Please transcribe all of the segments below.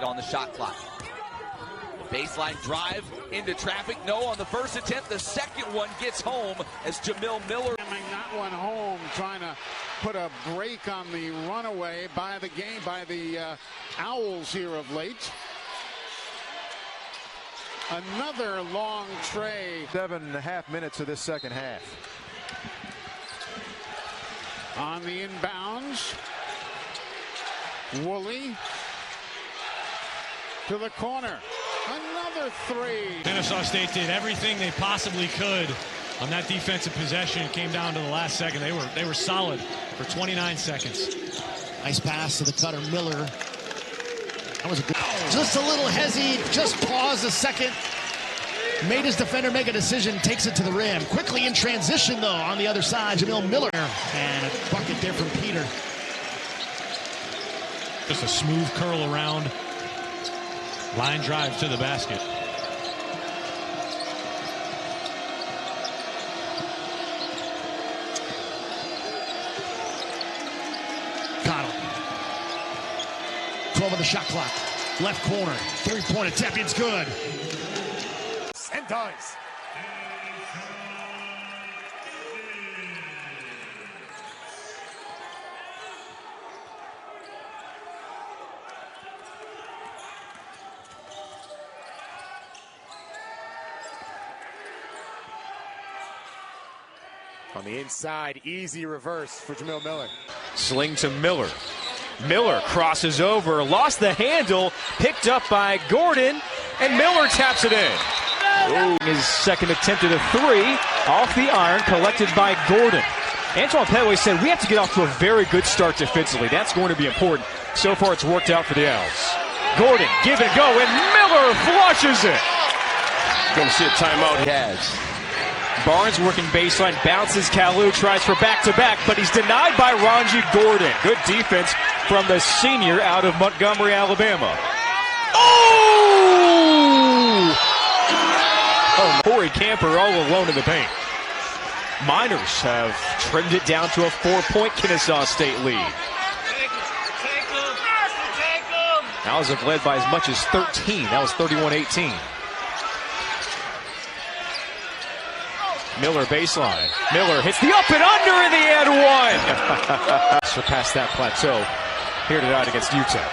On the shot clock. Baseline drive into traffic. No on the first attempt. The second one gets home as Jamil Miller. That one home, trying to put a break on the runaway by the Owls here of late. Another long tray. 7.5 minutes of this second half. On the inbounds, Woolley to the corner. Another three. Kennesaw State did everything they possibly could on that defensive possession. It came down to the last second. They were solid for 29 seconds. Nice pass to the cutter, Miller. That was a good. Just a little hezzy. Just pause a second. Made his defender make a decision. Takes it to the rim. Quickly in transition though on the other side. Jamil Miller and a bucket there from Peter. Just a smooth curl around. Line drive to the basket. Cottle. 12 on the shot clock. Left corner. Three-point attempt. It's good. And dies. On the inside, easy reverse for Jamil Miller. Sling to Miller. Miller crosses over, lost the handle, picked up by Gordon, and Miller taps it in. Ooh. His second attempt at a three, off the iron, collected by Gordon. Antoine Petway said, we have to get off to a very good start defensively. That's going to be important. So far, it's worked out for the Owls. Gordon, give and go, and Miller flushes it. Going to see a timeout. He has. Barnes working baseline, bounces Kalu, tries for back-to-back, but he's denied by Ranji Gordon. Good defense from the senior out of Montgomery, Alabama. Oh! Corey Camper all alone in the paint. Miners have trimmed it down to a 4-point Kennesaw State lead. Owls have led by as much as 13. That was 31-18. Miller baseline. Miller hits the up and under in the end one. Surpassed that plateau here tonight against Utah.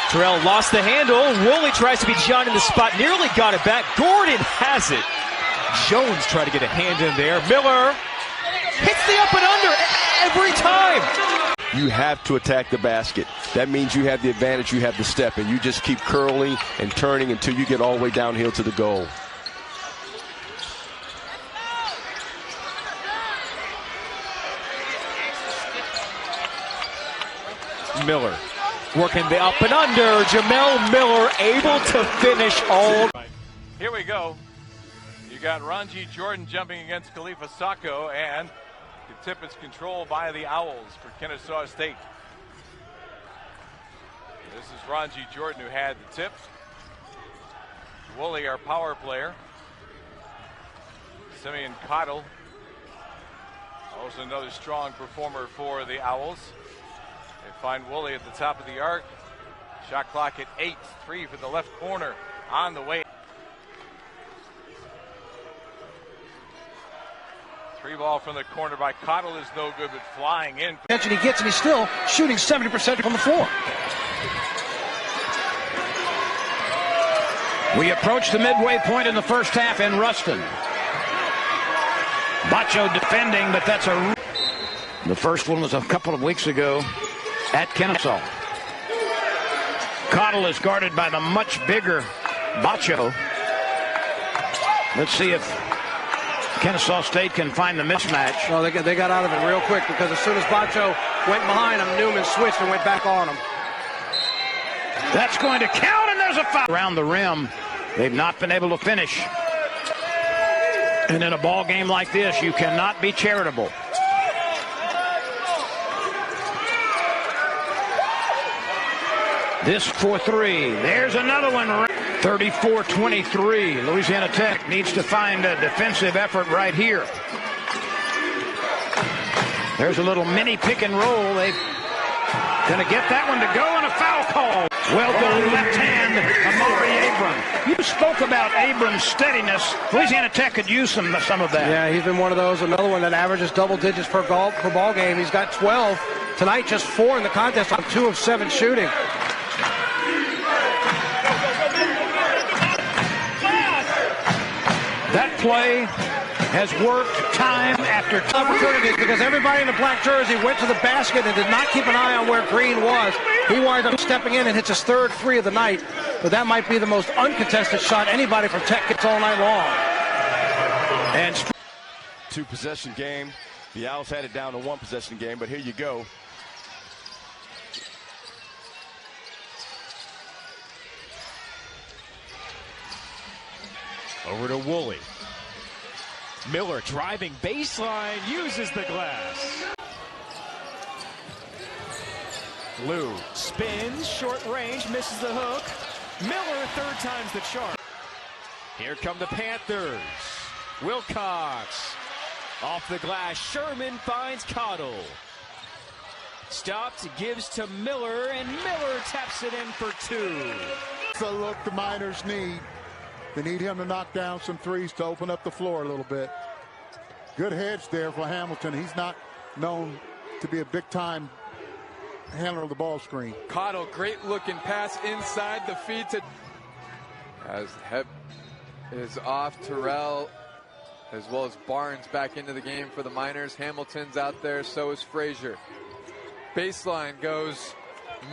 Terrell lost the handle. Woolley tries to be John in the spot. Nearly got it back. Gordon has it. Jones tried to get a hand in there. Miller hits the up and under every time. You have to attack the basket. That means you have the advantage. You have the step, and you just keep curling and turning until you get all the way downhill to the goal. Miller working the up and under. Jamil Miller able to finish all. Here we go. You got Ranji Jordan jumping against Khalifa Sacco, and the tip is controlled by the Owls for Kennesaw State. This is Ranji Jordan who had the tip. Woolley, our power player. Simeon Cottle, also another strong performer for the Owls. They find Woolley at the top of the arc. Shot clock at 8. 3 for the left corner on the way. 3 ball from the corner by Cottle is no good, but flying in. He gets, and he's still shooting 70% from the floor. We approach the midway point in the first half in Ruston. Bacho defending, but that's a... The first one was a couple of weeks ago at Kennesaw. Cottle is guarded by the much bigger Bacho. Let's see if Kennesaw State can find the mismatch. Well, they got out of it real quick, because as soon as Bacho went behind him, Newman switched and went back on him. That's going to count, and there's a foul. Around the rim, they've not been able to finish. And in a ball game like this, you cannot be charitable. This for 3. There's another one. 34-23. Louisiana Tech needs to find a defensive effort right here. There's a little mini pick and roll. They're going to get that one to go, and a foul call. Well done, left hand, Amari Abram. You spoke about Abram's steadiness. Louisiana Tech could use some of that. Yeah, he's been one of those. Another one that averages double digits per ball game. He's got 12 tonight, just 4 in the contest on 2 of 7 shooting. That play has worked time after time. Opportunities because everybody in the black jersey went to the basket and did not keep an eye on where Green was. He wind up stepping in and hits his 3rd three of the night, but that might be the most uncontested shot anybody from Tech gets all night long. And 2-possession game. The Owls had it down to 1-possession game, but here you go. Over to Woolley. Miller driving baseline, uses the glass. Lou spins, short range, misses the hook. Miller 3rd time's the charm. Here come the Panthers. Wilcox off the glass. Sherman finds Cottle. Stopped, gives to Miller, and Miller taps it in for 2. So look, the Miners need. They need him to knock down some threes to open up the floor a little bit. Good hedge there for Hamilton. He's not known to be a big-time handler of the ball screen. Cottle, great looking pass inside the feet to. As Heb is off, Terrell as well as Barnes back into the game for the Miners. Hamilton's out there, so is Frazier. Baseline goes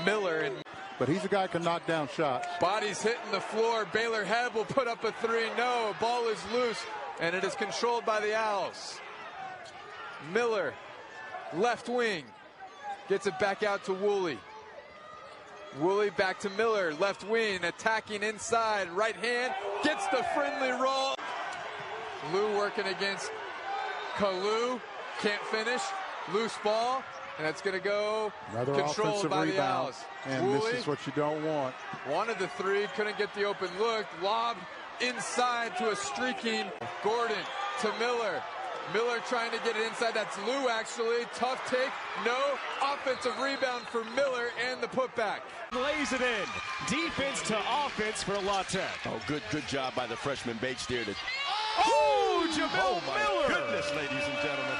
Miller, and but he's a guy who can knock down shots. Body's hitting the floor. Baylor Heb will put up a 3. No, ball is loose, and it is controlled by the Owls. Miller, left wing, gets it back out to Woolley. Woolley back to Miller, left wing, attacking inside, right hand, gets the friendly roll. Lou working against Kalu, can't finish, loose ball. And that's going to go another controlled by rebound, the Owls. and Woolley, this is what you don't want. Wanted the 3, couldn't get the open look. Lob inside to a streaking Gordon to Miller. Miller trying to get it inside. That's Lou, actually. Tough take. No offensive rebound for Miller and the putback. Lays it in. Defense to offense for La Tech. Oh, good job by the freshman Bates there. Oh, Jamil oh my Miller. goodness, ladies and gentlemen.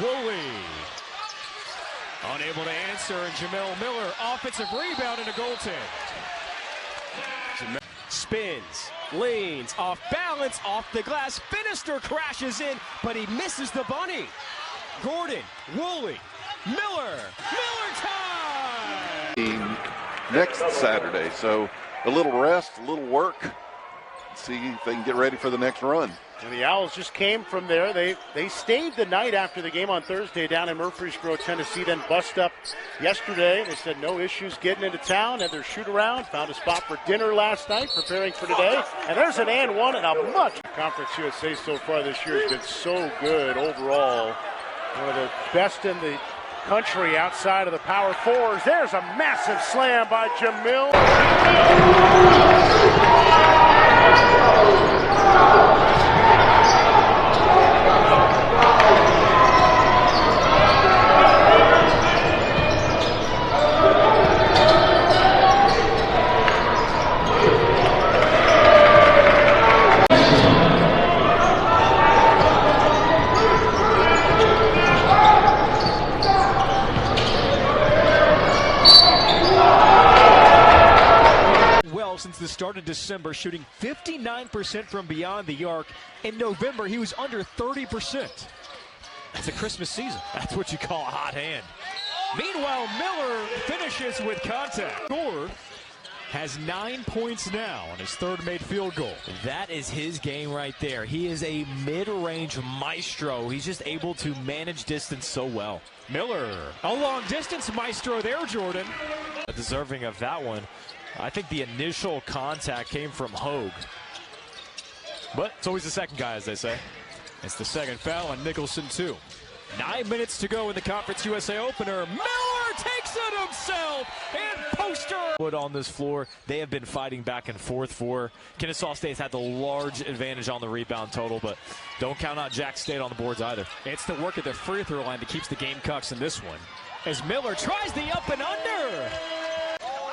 Woolley. Unable to answer, and Jamil Miller, offensive rebound and a goaltend. Spins, leans, off balance, off the glass. Finister crashes in, but he misses the bunny. Gordon, Woolley, Miller time! Next Saturday, so a little rest, a little work. See if they can get ready for the next run. And the Owls just came from there. They stayed the night after the game on Thursday down in Murfreesboro, Tennessee, then bust up yesterday. They said no issues getting into town, had their shoot-around, found a spot for dinner last night, preparing for today. And there's an and one and a much. Conference USA so far this year has been so good overall. One of the best in the country outside of the Power Fours. There's a massive slam by Jamil. Since the start of December, shooting 59% from beyond the arc. In November, he was under 30%. It's a Christmas season. That's what you call a hot hand. Meanwhile, Miller finishes with contact. Scorer has 9 points now on his 3rd made field goal. That is his game right there. He is a mid-range maestro. He's just able to manage distance so well. Miller, a long distance maestro there, Jordan. Deserving of that one. I think the initial contact came from Hogue. But it's always the second guy, as they say. It's the second foul on Nicholson, too. 9 minutes to go in the Conference USA opener. Miller takes it himself and poster. On this floor, they have been fighting back and forth for. Kennesaw State's had the large advantage on the rebound total, but don't count out Jack State on the boards either. It's the work at the free throw line that keeps the Gamecocks in this one. As Miller tries the up and under.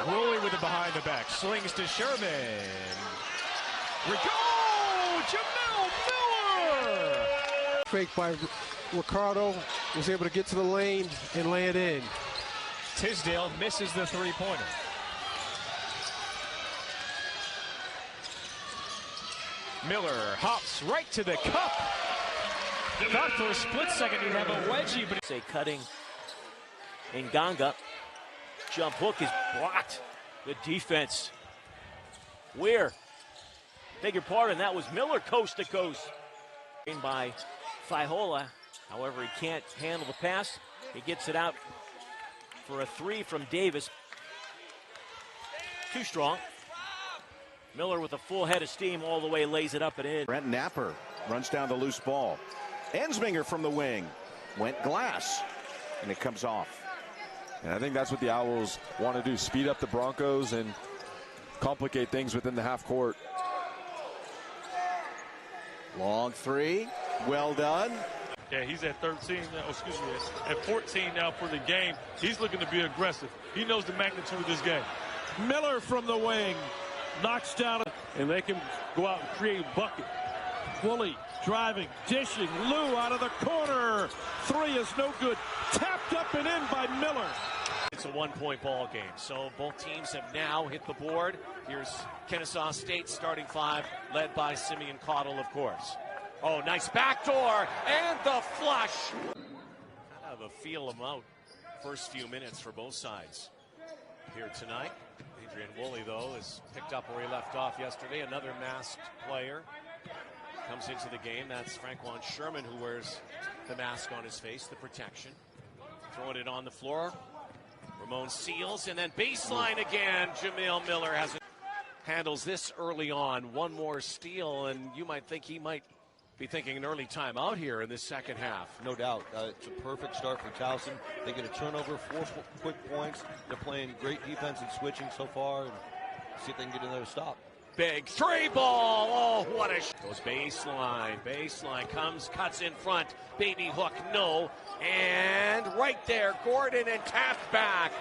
Woolley with the behind the back. Slings to Sherman. Go! Jamil Miller! Fake by Ricardo, was able to get to the lane and lay it in. Tisdale misses the three-pointer. Miller hops right to the cup. Thought for a split second he'd have a wedgie, but say cutting Nganga. Jump hook is blocked. Good defense. Weir. Beg your pardon, that was Miller coast to coast. By Faihola. However, he can't handle the pass. He gets it out for a three from Davis. Too strong. Miller with a full head of steam all the way, lays it up and in. Brent Napper runs down the loose ball. Ensminger from the wing. Went glass. And it comes off. And I think that's what the Owls want to do. Speed up the Broncos and complicate things within the half court. Long three. Well done. Yeah, he's at 13 now, excuse me, at 14 now for the game. He's looking to be aggressive. He knows the magnitude of this game. Miller from the wing knocks down, and they can go out and create a bucket. Woolley driving, dishing, Lou out of the corner. Three is no good. Tapped up and in by Miller. It's a one-point ball game, so both teams have now hit the board. Here's Kennesaw State starting five, led by Simeon Caudle, of course. Oh, nice backdoor, and the flush. Kind of a feel them out first few minutes for both sides here tonight. Adrian Woolley, though, is picked up where he left off yesterday. Another masked player comes into the game. That's Franquan Sherman, who wears the mask on his face, the protection. Throwing it on the floor. Ramon Seals, and then baseline again. Jamil Miller handles this early on. One more steal, and you might think he might be thinking an early timeout here in this second half. No doubt. It's a perfect start for Towson. They get a turnover, 4 quick points. They're playing great defense and switching so far, and see if they can get another stop. Big three ball. Oh, what a goes baseline. Baseline comes, cuts in front. Baby hook, no. And right there, Gordon, and tapped back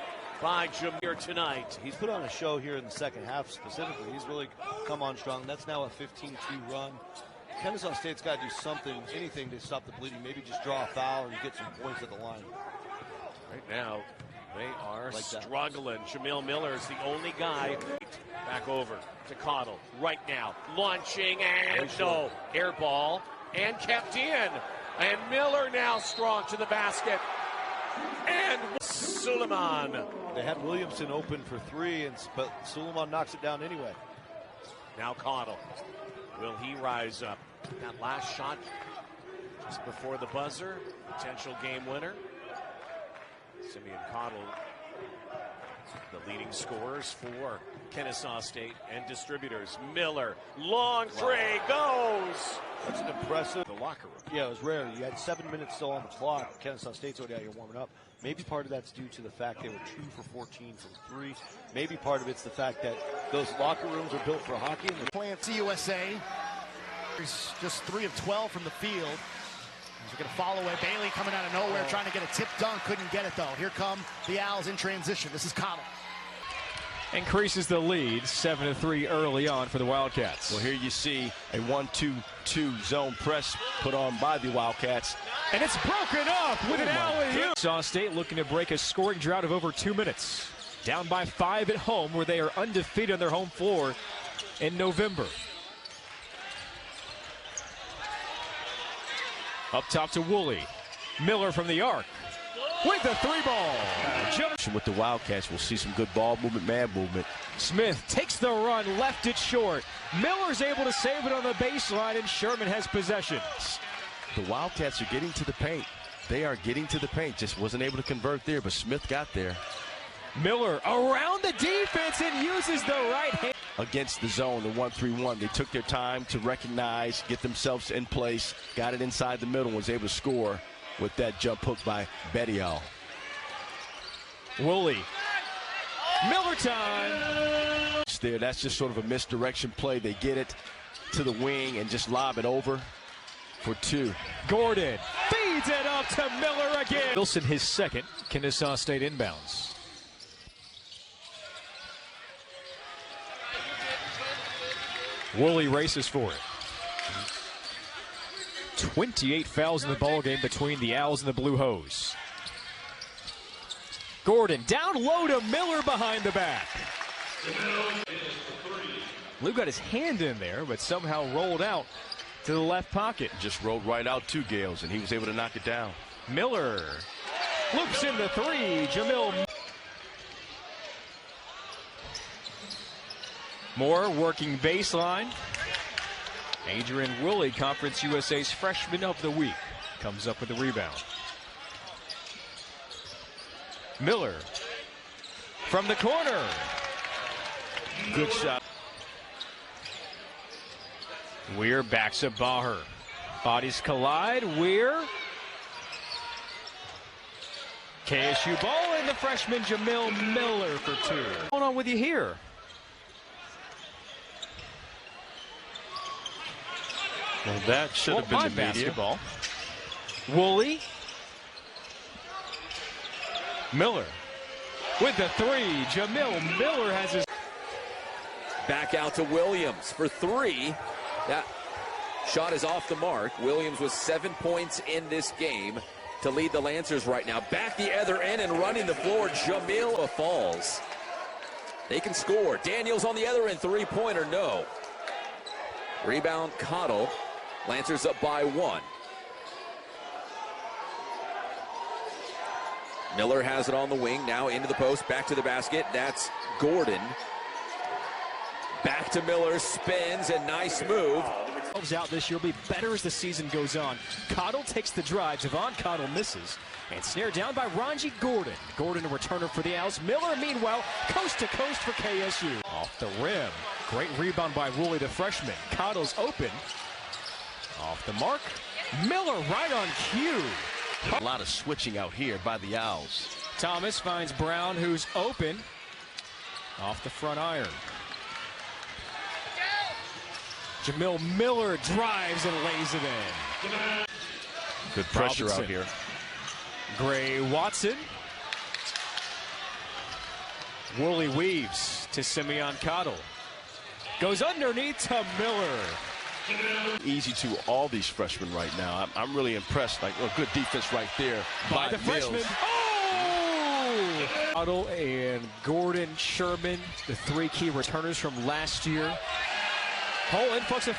by Jamil tonight. He's put on a show here in the second half specifically. He's really come on strong. That's now a 15-2 run. Kennesaw State's got to do something, anything to stop the bleeding. Maybe just draw a foul and get some points at the line. Right now, they are like struggling. Jamil Miller is the only guy. Back over to Caudle right now. Launching and no. Air ball and kept in. And Miller now strong to the basket. And Suleiman. They had Williamson open for three, but Suleiman knocks it down anyway. Now Caudle. Will he rise up? That last shot just before the buzzer. Potential game winner. Simeon Caudle, the leading scorers for Kennesaw State and distributors. Miller, long three, goes. That's an impressive. The locker room. Yeah, it was rare. You had 7 minutes still on the clock. Kennesaw State's already out here warming up. Maybe part of that's due to the fact they were 2 for 14 from three. Maybe part of it's the fact that those locker rooms are built for hockey. And playing CUSA. He's just 3 of 12 from the field. He's going to follow away. Bailey coming out of nowhere, trying to get a tip dunk. Couldn't get it, though. Here come the Owls in transition. This is Caudle. Increases the lead, 7-3 early on for the Wildcats. Well, here you see a 1-2-2 zone press put on by the Wildcats. And it's broken up with an alley-oop. Kennesaw State looking to break a scoring drought of over 2 minutes. Down by 5 at home, where they are undefeated on their home floor in November. Up top to Woolley. Miller from the arc with the three ball. With the Wildcats, we'll see some good ball movement, man movement. Smith takes the run, left it short. Miller's able to save it on the baseline, and Sherman has possession. The Wildcats are getting to the paint. They are getting to the paint. Just wasn't able to convert there, but Smith got there. Miller around the defense and uses the right hand. Against the zone, the 1-3-1. They took their time to recognize, get themselves in place, got it inside the middle, was able to score with that jump hook by Bettial. Woolley. Miller time. There, that's just sort of a misdirection play. They get it to the wing and just lob it over for two. Gordon feeds it up to Miller again. Wilson his second. Kennesaw State inbounds. Woolley races for it. 28 fouls in the ball game between the Owls and the Blue Hose. Gordon down low to Miller behind the back. Lou got his hand in there, but somehow rolled out to the left pocket. Just rolled right out to Gales, and he was able to knock it down. Miller loops into three. Jamil. Moore working baseline. Adrian Woolley, Conference USA's Freshman of the Week, comes up with the rebound. Miller from the corner. Good shot. Weir backs up Baher. Bodies collide. Weir. KSU ball, and the freshman Jamil Miller for two. What's going on with you here? Well, that should have been the media. Basketball. Woolley. Miller with the three. Jamil Miller has his. Back out to Williams for three. That shot is off the mark. Williams with 7 points in this game to lead the Lancers right now. Back the other end and running the floor. Jamil falls. They can score. Daniels on the other end. Three-pointer, no. Rebound, Cottle. Lancers up by one. Miller has it on the wing, now into the post, back to the basket. That's Gordon. Back to Miller, spins, and nice move. Out this year will be better as the season goes on. Cottle takes the drive. Javon Cottle misses. And snared down by Ranji Gordon. Gordon a returner for the Owls. Miller, meanwhile, coast to coast for KSU. Off the rim. Great rebound by Woolley, the freshman. Cottle's open. Off the mark. Miller right on cue. A lot of switching out here by the Owls. Thomas finds Brown, who's open. Off the front iron. Jamil Miller drives and lays it in. Good pressure Robinson. Out here. Gray Watson. Woolley weaves to Simeon Cottle. Goes underneath to Miller. Easy to all these freshmen right now. I'm really impressed. Like, well, good defense right there by the Mills. freshman. Oh! Cottle and Gordon Sherman, the three key returners from last year. Whole influx of